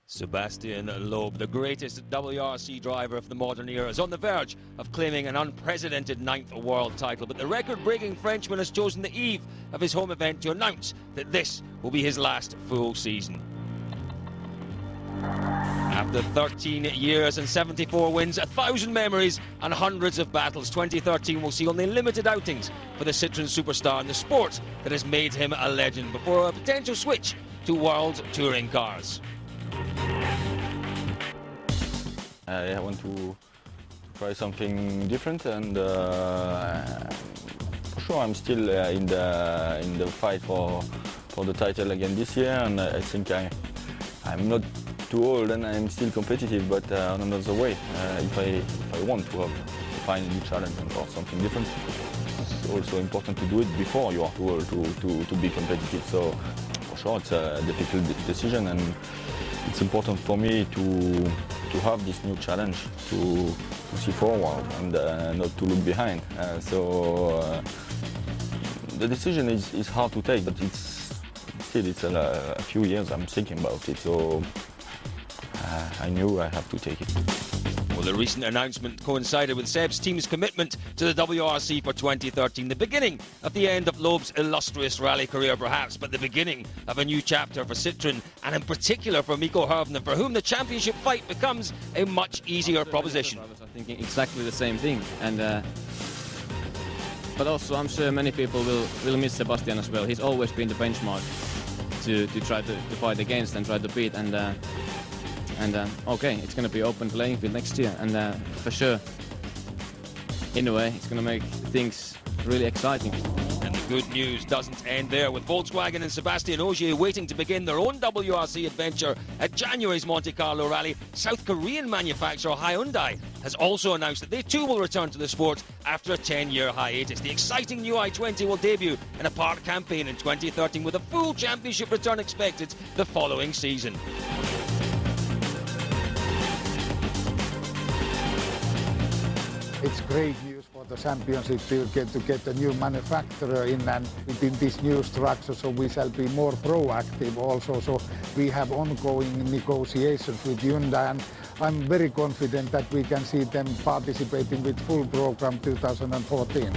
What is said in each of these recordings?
Sebastian Loeb, the greatest WRC driver of the modern era, is on the verge of claiming an unprecedented 9th world title, but the record-breaking Frenchman has chosen the eve of his home event to announce that this will be his last full season. After 13 years and 74 wins, 1,000 memories and hundreds of battles, 2013 will see only limited outings for the Citroën superstar in the sport that has made him a legend before a potential switch to world touring cars. I want to try something different, and for sure I'm still in the fight for the title again this year, and I think I'm not too old and I'm still competitive, but on another way. If I want to find a new challenge and for something different, it's also important to do it before you are too old to be competitive. So for sure it's a difficult decision, and it's important for me to have this new challenge, to see forward and not to look behind. So the decision is hard to take, but it's a few years I'm thinking about it. So I knew I have to take it. Well, the recent announcement coincided with Seb's team's commitment to the WRC for 2013, the beginning of the end of Loeb's illustrious rally career perhaps, but the beginning of a new chapter for Citroën, and in particular for Mikko Hirvonen, for whom the championship fight becomes a much easier proposition. I was thinking exactly the same thing, and but also I'm sure many people will miss Sebastian as well. He's always been the benchmark to try to fight against and try to beat, and okay, it's going to be open playing field next year, and for sure, in a way, it's going to make things really exciting. And the good news doesn't end there, with Volkswagen and Sebastian Ogier waiting to begin their own WRC adventure at January's Monte Carlo rally. South Korean manufacturer Hyundai has also announced that they too will return to the sport after a 10-year hiatus. The exciting new i20 will debut in a park campaign in 2013, with a full championship return expected the following season. It's great news for the championship to get a new manufacturer in and within this new structure, so we shall be more proactive also. So we have ongoing negotiations with Hyundai, and I'm very confident that we can see them participating with full program 2014.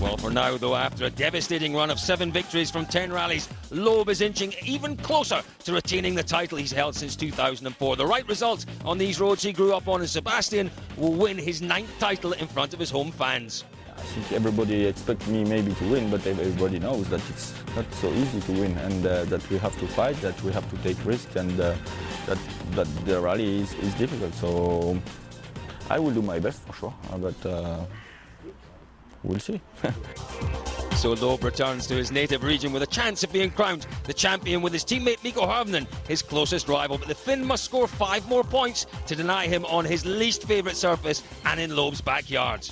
Well, for now, though, after a devastating run of 7 victories from 10 rallies, Loeb is inching even closer to retaining the title he's held since 2004. The right result on these roads he grew up on, and Sebastian will win his 9th title in front of his home fans. I think everybody expects me maybe to win, but everybody knows that it's not so easy to win, and that we have to fight, that we have to take risks, and that the rally is difficult. So I will do my best for sure, but we'll see. So Loeb returns to his native region with a chance of being crowned the champion with his teammate Mikko Hirvonen, his closest rival. But the Finn must score 5 more points to deny him on his least favourite surface and in Loeb's backyard.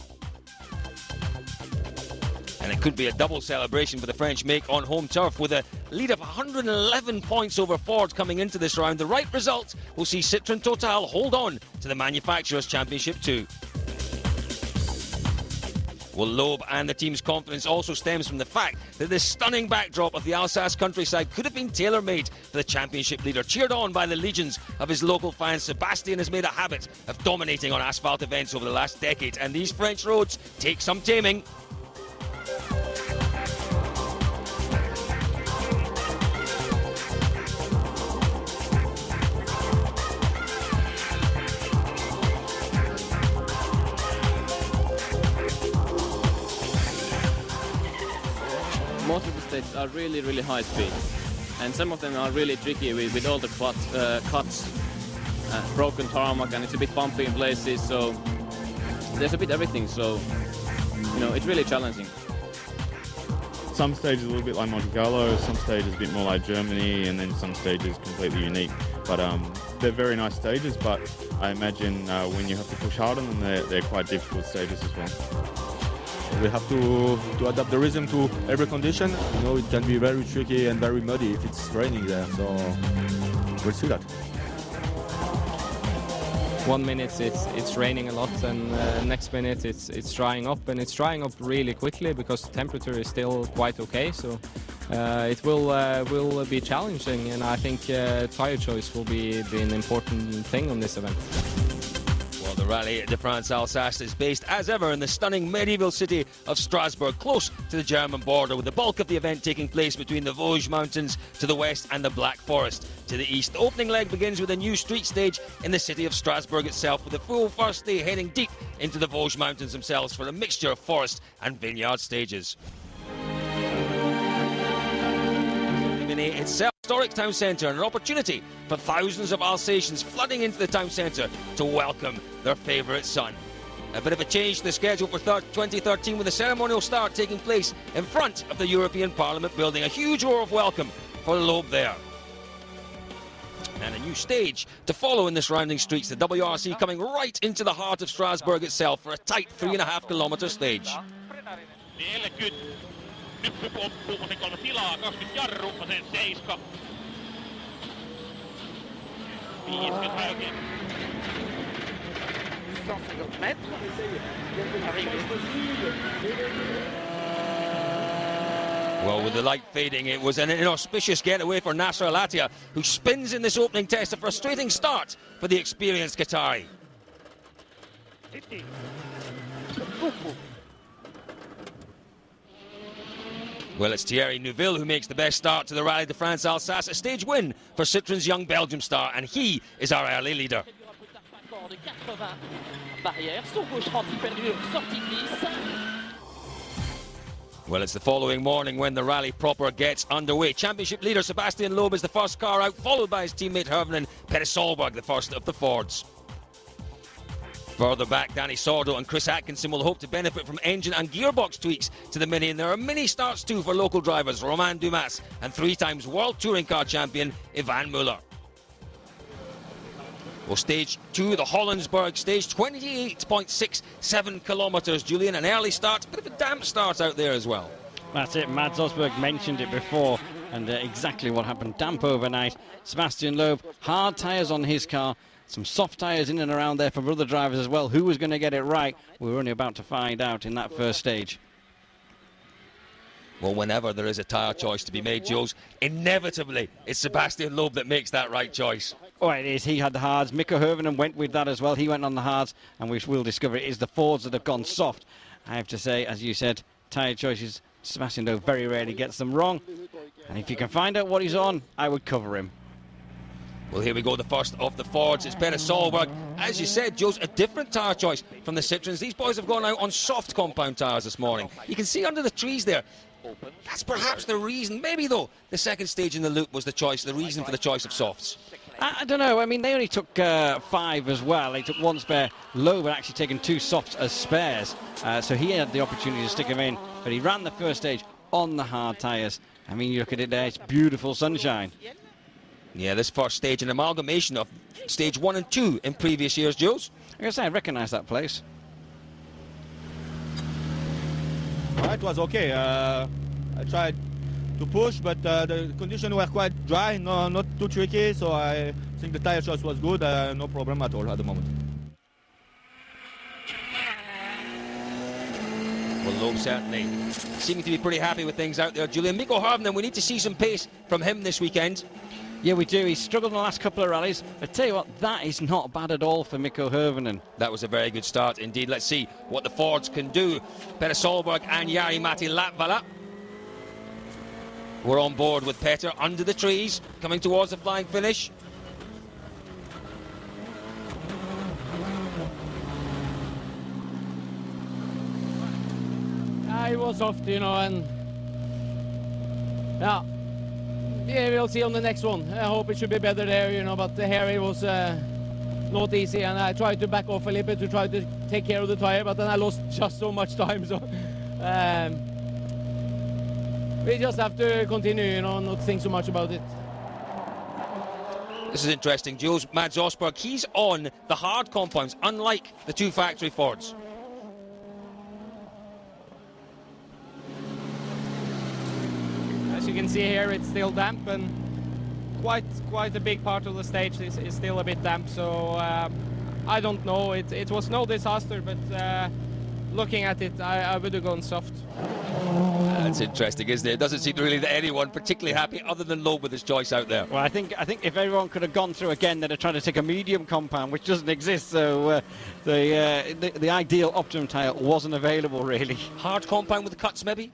And it could be a double celebration for the French make on home turf, with a lead of 111 points over Ford coming into this round. The right result will see Citroën Total hold on to the Manufacturers' Championship too. Well, Loeb and the team's confidence also stems from the fact that this stunning backdrop of the Alsace countryside could have been tailor-made for the championship leader. Cheered on by the legions of his local fans, Sebastian has made a habit of dominating on asphalt events over the last decade, and these French roads take some taming. Most of the stages are really, really high speed, and some of them are really tricky with all the cuts, broken tarmac, and it's a bit bumpy in places, so there's a bit everything, so you know, it's really challenging. Some stages a little bit like Monte Carlo, some stages a bit more like Germany, and then some stages completely unique. But they're very nice stages, but I imagine when you have to push hard on them, they're quite difficult stages as well. we have to adapt the rhythm to every condition. You know, it can be very tricky and very muddy if it's raining there, so we'll see that. 1 minute it's raining a lot, and next minute it's drying up, and it's drying up really quickly because the temperature is still quite okay. So it will be challenging, and I think tire choice will be an important thing on this event. Well, the Rally de France Alsace is based, as ever, in the stunning medieval city of Strasbourg, close to the German border, with the bulk of the event taking place between the Vosges Mountains to the west and the Black Forest to the east. The opening leg begins with a new street stage in the city of Strasbourg itself, with the full first day heading deep into the Vosges Mountains themselves for a mixture of forest and vineyard stages. Itself, historic town centre, and an opportunity for thousands of Alsatians flooding into the town centre to welcome their favourite son. A bit of a change to the schedule for 2013, with the ceremonial start taking place in front of the European Parliament building. A huge roar of welcome for the Loeb there. And a new stage to follow in the surrounding streets, the WRC coming right into the heart of Strasbourg itself for a tight 3.5 kilometre stage. Nyppy pomppu, 3 tilaa, 20 jarru, vasen 7. 50 oikein. 150 mètres. Well, with the light fading, it was an inauspicious getaway for Al-Attiyah, who spins in this opening test. A frustrating start for the experienced Qatari. 50. Well, it's Thierry Neuville who makes the best start to the Rally de France Alsace, a stage win for Citroen's young Belgium star, and he is our early leader. Well, it's the following morning when the rally proper gets underway. Championship leader Sebastian Loeb is the first car out, followed by his teammate Hervinen Petter-Solberg, the first of the Fords. Further back, Danny Sordo and Chris Atkinson will hope to benefit from engine and gearbox tweaks to the Mini, and there are mini starts too for local drivers Romain Dumas and 3 times World Touring Car champion Ivan Muller. Well, stage 2, the Hollandsberg stage, 28.67 kilometres, Julian. An early start, a bit of a damp start out there as well. That's it, Mads Osberg mentioned it before, and exactly what happened. Damp overnight. Sebastian Loeb, hard tyres on his car. Some soft tyres in and around there for other drivers as well. Who was going to get it right? We were only about to find out in that first stage. Well, whenever there is a tyre choice to be made, Jules, inevitably it's Sebastian Loeb that makes that right choice. Oh, it is. He had the hards. Mikko Hirvonen went with that as well. He went on the hards, and we will discover it is the Fords that have gone soft. I have to say, as you said, tyre choices, Sebastian Loeb very rarely gets them wrong. And if you can find out what he's on, I would cover him. Well, here we go, the first of the Fords. It's Petter-Solberg. As you said, Jules, a different tyre choice from the Citroens. These boys have gone out on soft compound tyres this morning. You can see under the trees there. That's perhaps the reason. Maybe, though, the second stage in the loop was the choice, the reason for the choice of softs. I don't know. I mean, they only took 5 as well. They took 1 spare. Loeb had actually taken 2 softs as spares. So he had the opportunity to stick them in. But he ran the first stage on the hard tyres. I mean, you look at it there, it's beautiful sunshine. Yeah, this first stage, an amalgamation of stage 1 and 2 in previous years, Jules. I gotta say, I recognise that place. It was okay. I tried to push, but the conditions were quite dry, not too tricky, so I think the tyre choice was good. No problem at all at the moment. Well, Loeb certainly seeming to be pretty happy with things out there, Julian. Mikko Hirvonen, we need to see some pace from him this weekend. Yeah, we do. He's struggled in the last couple of rallies. I tell you what, that is not bad at all for Mikko Hirvonen. That was a very good start indeed. Let's see what the Fords can do. Petter-Solberg and Jari-Matti Latvala were on board with Petter under the trees, coming towards the flying finish. It was soft, you know, and yeah, we'll see on the next one. I hope it should be better there, you know, but here it was not easy, and I tried to back off a little bit to try to take care of the tire, but then I lost just so much time, so we just have to continue, you know, not think so much about it. This is interesting, Jules. Mads Osberg, he's on the hard compounds, unlike the 2 factory Fords. As you can see here, it's still damp, and quite a big part of the stage is still a bit damp. So I don't know. It was no disaster, but looking at it, I would have gone soft. That's interesting, isn't it? It doesn't seem really that anyone particularly happy other than Loeb with his choice out there. Well, I think if everyone could have gone through again, they'd have tried to take a medium compound, which doesn't exist. So the ideal optimum tyre wasn't available, really. Hard compound with the cuts, maybe?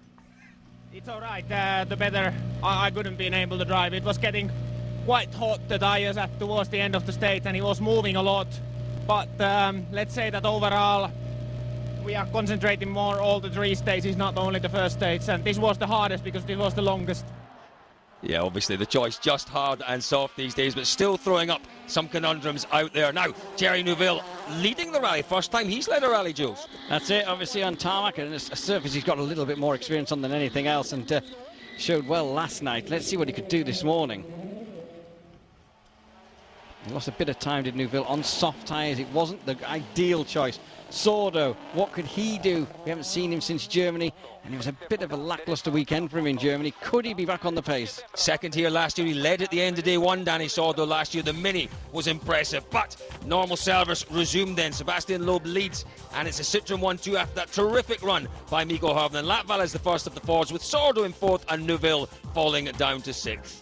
It's all right. The better I couldn't been able to drive. It was getting quite hot, the tyres towards the end of the stage, and it was moving a lot. But let's say that overall, we are concentrating more all the 3 stages, not only the first stage, and this was the hardest because this was the longest. Yeah, obviously the choice just hard and soft these days, but still throwing up some conundrums out there. Now, Thierry Neuville leading the rally. First time he's led a rally, Jules. That's it, obviously on tarmac, and it's a surface he's got a little bit more experience on than anything else, and showed well last night. Let's see what he could do this morning. He lost a bit of time, did Neuville, on soft tyres. It wasn't the ideal choice. Sordo, what could he do? We haven't seen him since Germany, and it was a bit of a lacklustre weekend for him in Germany. Could he be back on the pace? Second here last year. He led at the end of day one, Danny Sordo, last year. The Mini was impressive, but normal service resumed then. Sebastian Loeb leads, and it's a Citroen 1-2 after that terrific run by Mikko Hirvonen. Latvala is the first of the Fords, with Sordo in 4th and Neuville falling down to 6th.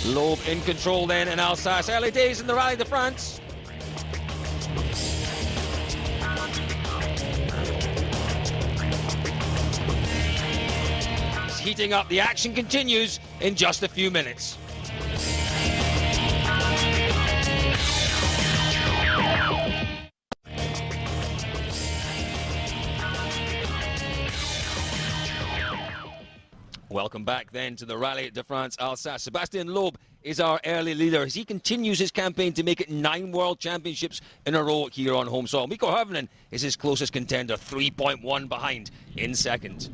Loeb in control then in Alsace. Early days in the Rally de France. He's heating up. The action continues in just a few minutes. Welcome back then to the Rally de France Alsace. Sebastian Loeb is our early leader as he continues his campaign to make it 9 World Championships in a row here on home soil. Mikko Hirvonen is his closest contender, 3.1 behind in second.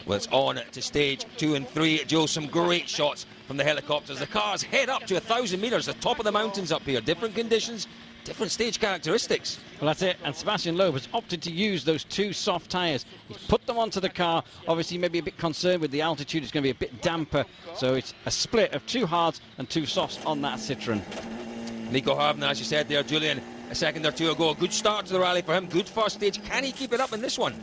Well, it's on to stage 2 and 3. Joe, some great shots from the helicopters. The cars head up to 1,000 metres, the top of the mountains up here. Different conditions, different stage characteristics. Well, that's it, and Sebastian Loeb has opted to use those 2 soft tyres. He's put them onto the car. Obviously, maybe a bit concerned with the altitude. It's going to be a bit damper, so it's a split of 2 hards and 2 softs on that Citroen. Mikko Hirvonen, as you said there, Julian, a second or two ago. A good start to the rally for him. Good first stage. Can he keep it up in this one?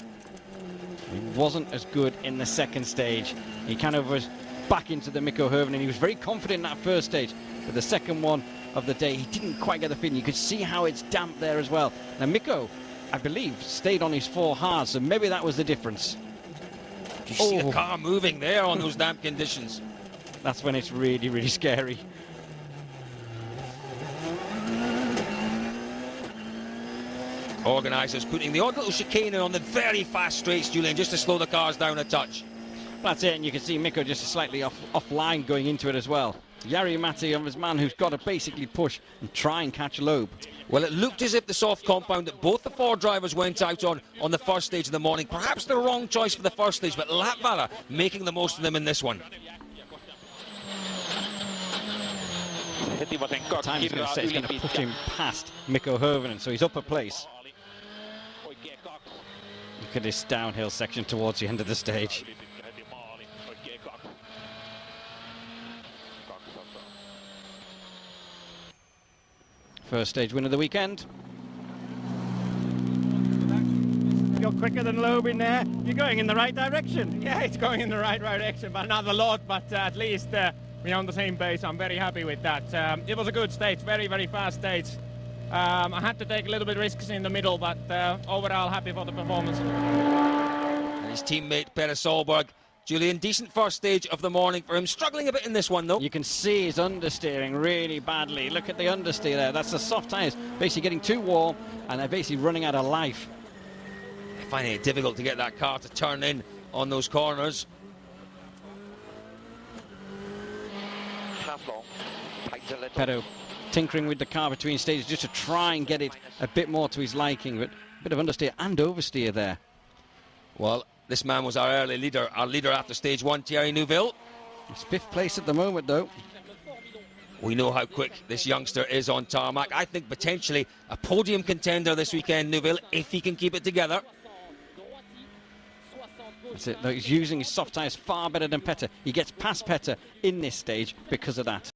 He wasn't as good in the second stage. He kind of was back into the Mikko Hirvonen. He was very confident in that first stage, but the second one of the day, he didn't quite get the feeling. You could see how it's damp there as well. Now, Mikko, I believe, stayed on his 4 hards, so maybe that was the difference. You see the car moving there on those damp conditions. That's when it's really, really scary. Organisers putting the odd little chicane on the very fast straights, Julian, just to slow the cars down a touch. That's it, and you can see Mikko just slightly offline going into it as well. Jari Matti of his man who's got to basically push and try and catch Loeb. Well, it looked as if the soft compound that both the Ford drivers went out on the first stage of the morning, perhaps the wrong choice for the first stage, but Latvala making the most of them in this one. Time he's going to say he's going to push him past Mikko Hirvonen, so he's up a place. Look at this downhill section towards the end of the stage. First stage win of the weekend. You're quicker than Loeb in there. You're going in the right direction. Yeah, it's going in the right direction, but not a lot. But at least we're on the same pace. I'm very happy with that. It was a good stage, very, very fast stage. I had to take a little bit risks in the middle, but overall happy for the performance. And his teammate Peres Solberg, Julian, decent first stage of the morning for him. Struggling a bit in this one, though. You can see his understeering really badly. Look at the understeer there. That's the soft tyres basically getting too warm, and they're basically running out of life. They're finding it difficult to get that car to turn in on those corners. Pero tinkering with the car between stages just to try and get it a bit more to his liking, but a bit of understeer and oversteer there. Well, this man was our early leader, our leader after stage 1, Thierry Neuville. He's 5th place at the moment, though. We know how quick this youngster is on tarmac. I think potentially a podium contender this weekend, Neuville, if he can keep it together. That's it. Though he's using his soft tyres far better than Petter. He gets past Petter in this stage because of that.